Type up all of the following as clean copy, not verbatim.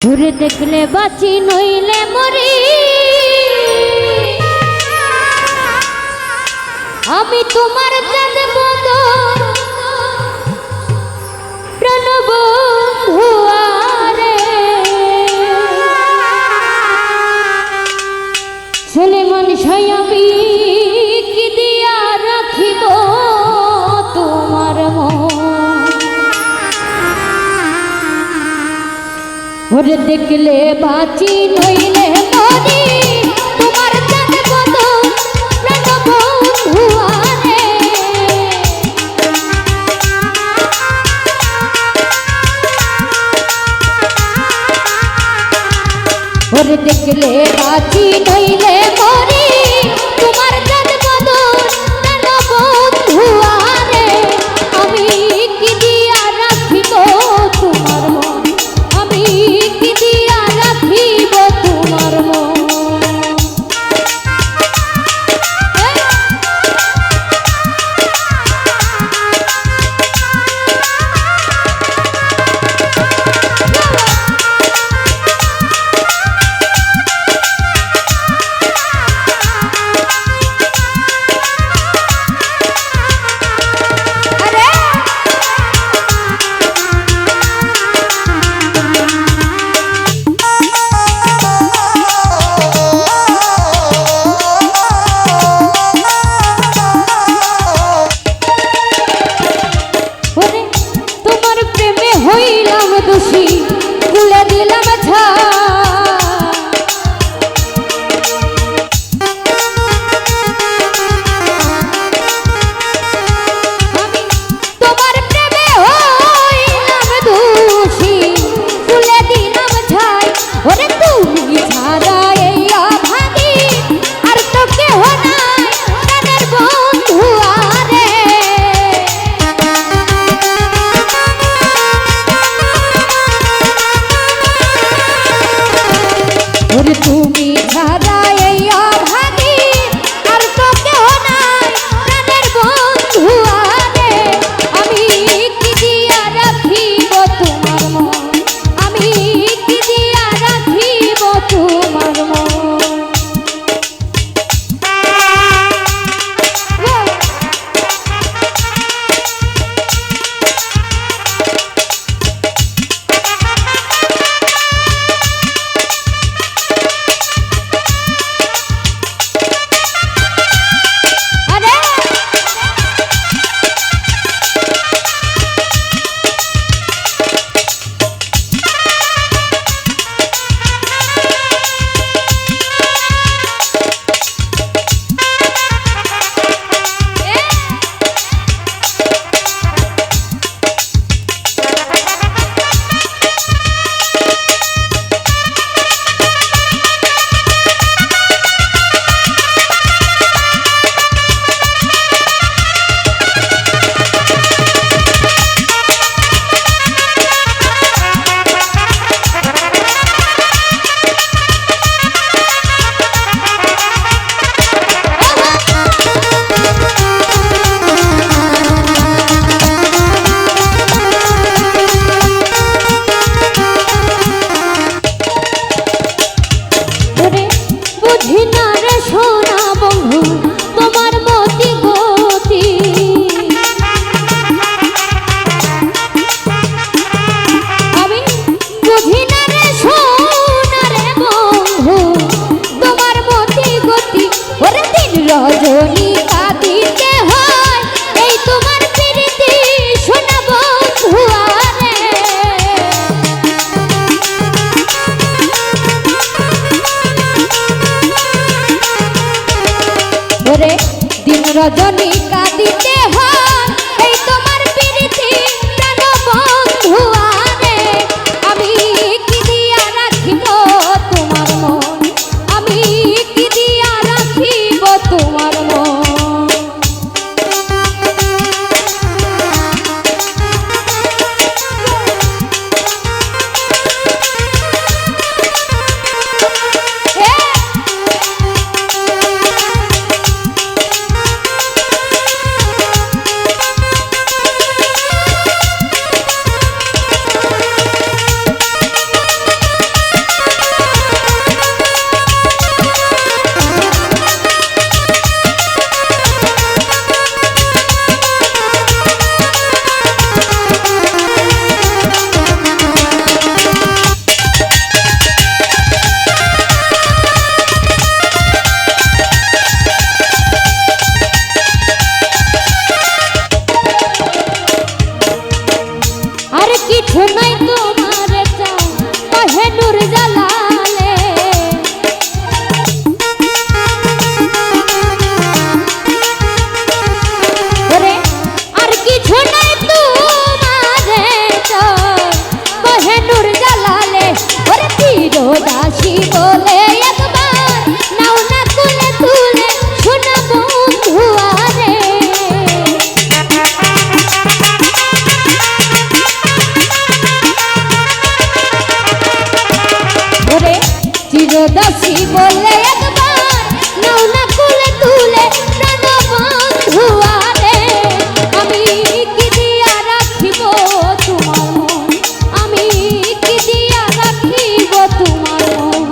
ঘুরে দেখলে বাঁচি নইলে মরি, আমি তোমার চাঁদ বদন প্রাণবন্ধু আরে। ছেলে মানুষই আমি কি দিয়া রাখিব তোমার মন। ওরে দেখলে বাঁচি নইলে মরি, তোমার চাঁদ বদন প্রাণবন্ধু আরে। ওরে দেখলে বাঁচি নইলে মরি, তোমার চাঁদ বদন প্রাণবন্ধু আরে। আমি কি দিয়া রাখিব তোমার মন, আমি কি দিয়া রাখিব তোমার মন। হইলাম দোষী তুলে দিলাম আমি তোমার প্রেমে হইলাম দোষী তুলে দিলাম ছাই। ওরে তুমি ছাড়া এই অভাগী আর তো কেহ নাই প্রাণের বন্ধু আরে। ওরে তুমি ছাড়া এই অভাগী আর তো কেহ নাই প্রাণের বন্ধু আরে। আমি কি দিয়া রাখিব তোমার মন, আমি কি দিয়া রাখিব তোমার মন। রজনী কাঁদিতে হয় এই তোমার প্রীতি শোনা বন্ধু আরে। ওরে দিন রজনী কাঁদিতে হয় এই তোমার প্রীতি প্রাণ বন্ধু আরে। আমি কি দিয়া রাখিব তোমার মন, আমি কি দিয়া রাখিব তোমার মন। কিছু নাই তোমার চাই কহে নূর জালালে ওরে আর কিছু নাই তোমার চাই কহে নূর জালালে ওরে চিরদাসী বলে একবার নাও না কুলে তুলে শোনা বন্ধু আরে চিরদাসী বলে একবার নাও না কুলে তুলে প্রাণ বন্ধু আরে আমি কি দিয়া রাখিব তোমার মন আমি কি দিয়া রাখিব তোমার মন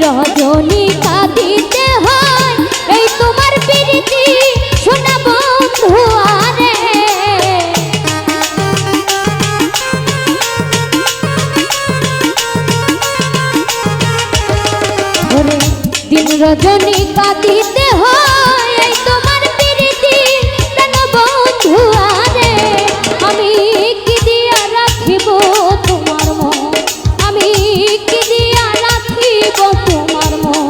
রজনী কাঁদিতে হয় এই তোমার প্রীতি শোনা বন্ধু আরে ওরে দিন রজনী কাঁদিতে হয় এই তোমার প্রীতি প্রাণ বন্ধু আরে আমি কি দিয়া রাখিব তোমার মন আমি কি দিয়া রাখিব তোমার মন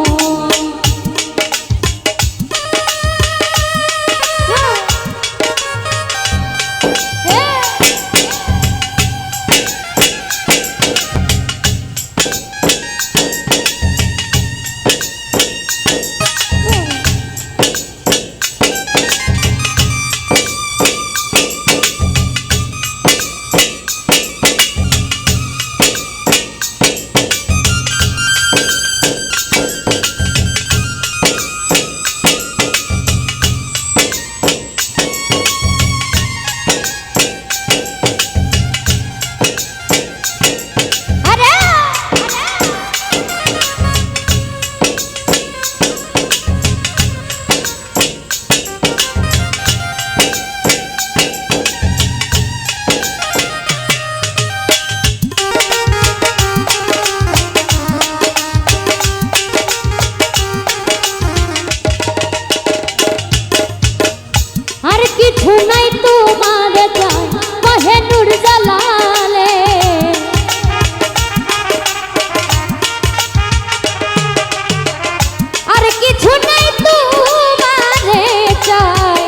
কিছু নাই তোমার চাই কহে নূর জালালে আর কিছু নাই তোমার চাই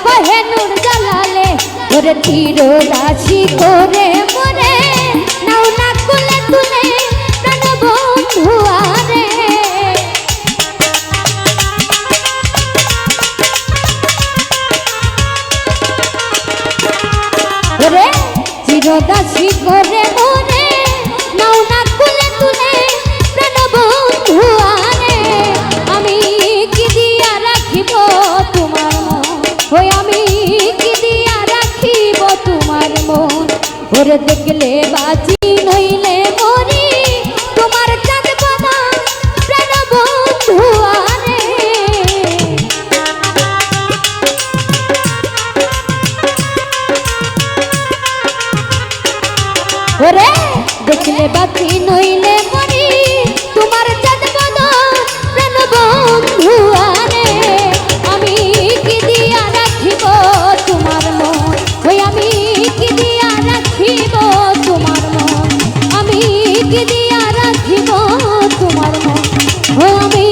কহে নূর জালালে ওরে চিরদাসী করে মরে নাও না কুলে তুলে প্রাণ বন্ধু আরে চিরদাসী করে মরে নাও না কুলে তুলে প্রাণ বন্ধু আরে আমি কি দিয়া রাখিব তোমার মন ওই আমি কি দিয়া রাখিব তোমার মন ওরে দেখলে বাঁচি নইলে মরি তোমার চাঁদ বদন প্রাণ বন্ধু আরে ওরে দেখলে বাকি নইলে মরি তোমার চাঁদ বদন প্রাণ বন্ধু আরে আমি কি দিয়া রাখিব তোমার মন ওই আমি কি দিয়া রাখিব তোমার মন কি দিয়া রাখিব তোমার মন ও আমি